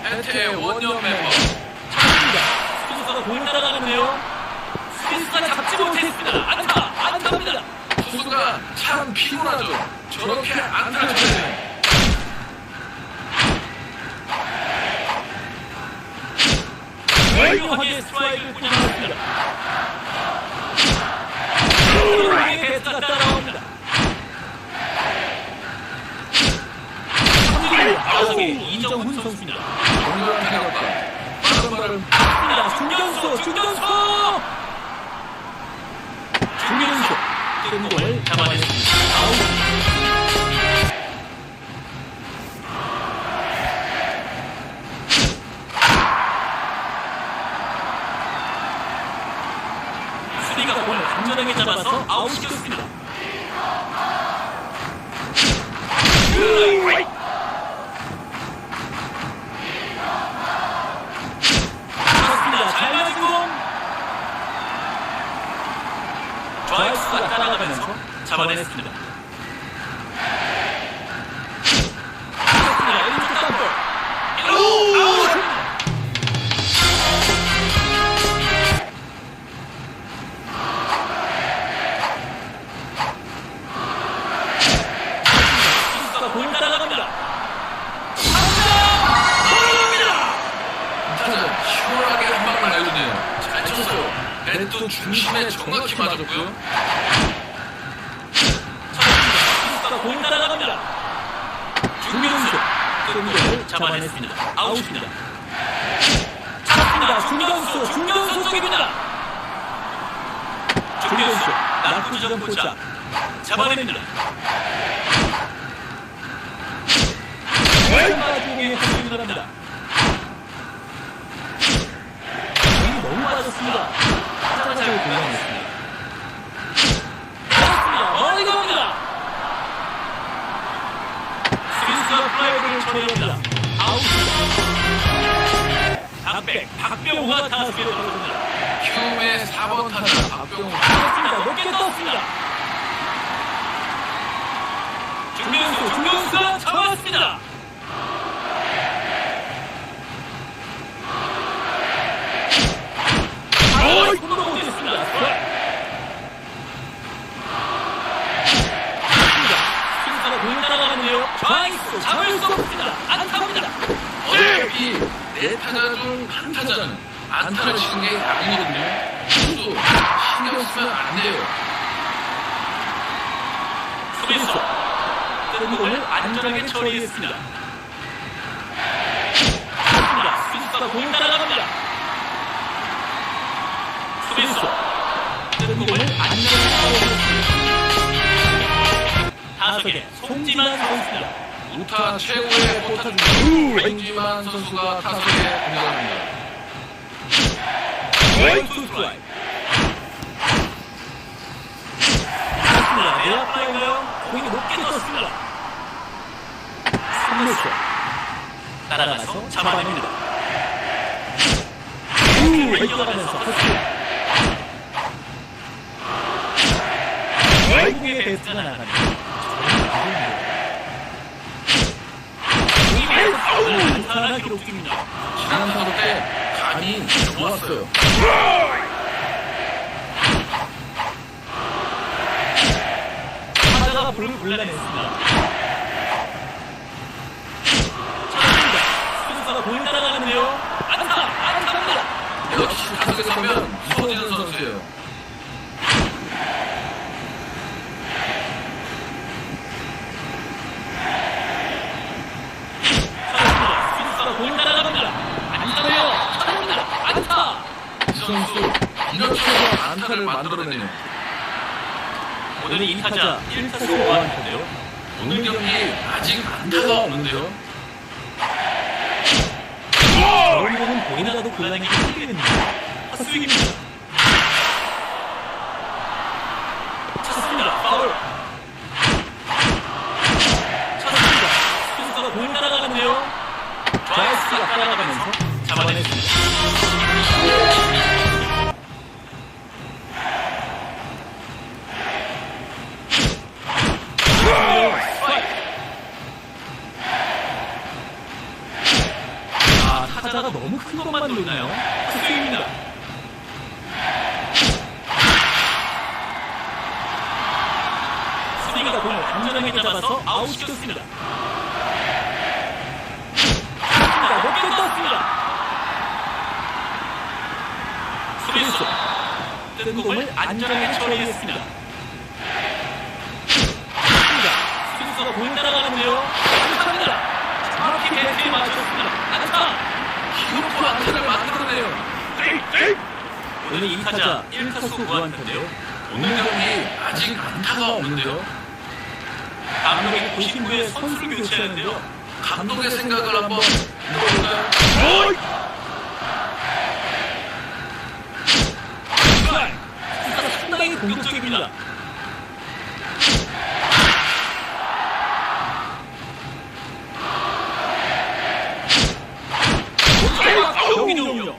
해태의 원년 멤버. 잡습니다. 수비수가 공을 따라가는데요. 수비수가 잡지 못했습니다. 안타입니다. 투수가 참 피곤하죠. 저렇게 안타를 쳐내는. 훌륭하게 스트라이크를 꽂아놨습니다. 훌륭하게 배트가 따라옵니다. 타석에 이정훈 선수입니다. 공격을 해갔다. 빠른 발음. 중견수 뜬 공을 잡아냈습니다. 수비가 공을 안전하게 잡아서 아웃시켰습니다. 잘 맞은 공. 좌익수가 따라가면서 잡아냈습니다. 왼쪽 땅볼. 아웃! 수비수가 공을 따라갑니다. 시원하게 한 방을 날렸네요. 잘 쳤어요. 배트 중심에 정확히 맞았고요. 수비수가 공을 따라갑니다. 중견수 뜬공을 잡아냈습니다. 아웃입니다. 잡습니다. 중견수 쪽입니다. 중견수 낙구지점 포착 잡아냅니다. 왼발 공에 공격을 합니다. 너무 빠졌습니다. 타자를 공략했습니다. 멀리 갑니다. 수비수가 플라이볼을 처리합니다. 아웃입니다. 박병호가 타석에 들어옵니다. 키움의 4번 타자 박병호. 떴습니다. 높게 떴습니다. 중견수가 잡았습니다. 손으로 못했습니다. 수비수가 공을 따라가는데요. 좌익수 잡을 수 없습니다. 안타입니다. 어차피 네 타자 중 한 타자는 안타를 치는 게 야구거든요. 투수 신경 쓰면 안 돼요. 수비수 뜬공을 안전하게 처리했습니다. 수비수가 공을 따라갑니다. 수비수 뜬공을 안전하게 처리했습니다. 타석에 송지만 선수입니다. 우타 최고의 포타 중 송지만 선수가 타석에 등장합니다. 원투 스트라이크. 내야파이고요. 공이 높게 떴습니다. 3루수 따라가서 잡아냅니다. 왼쪽하면서 헛스윙. 외국의 베스트가 나갑니다. 안타가 기록 중입니다. 지난 타석 때 감이 좋았어요. 타자가 볼을 골라냈습니다. 쳤습니다. 수비수가 공을 따라가는데요. 안타입니다. 역시 타석에 서면 이소진 선수예요. 공을 따라갑니다. 안타. 이 선수 이렇게 해서 안타를 만들어내네요. 오늘 2타자 1타수 5안타인데요. 오늘 경기 아직 안타가 없는데요. 저런 공은 보이나라도 곤란하게 힘듭니다. 헛스윙입니다. 쳤습니다. 파울. 쳤습니다. 수비수가 공을 따라가는데요. 좌익수가 따라가면서 잡아냈습니다. 타자가 너무 큰 것만 노리나요? 스윙입니다. 수비가 공을 안전하게 잡아서 아웃시켰습니다. 수비가 높게 떴습니다. 수비수 뜬 공을 안전하게 처리했습니다. 수비수가 공을 따라가는데요. 안타입니다. 정확히 배트에 맞췄습니다. 안타. 기록과 안타를 만들어내요. 오늘 2타자 1타수 무안타인데요. 오늘 경기 아직 안타가 없는데요. 감독이 보신 후에 선수를 교체하는데요. 감독의 생각을 한번 들어볼까요? 투수가 상당히 공격적입니다. 경기 종료.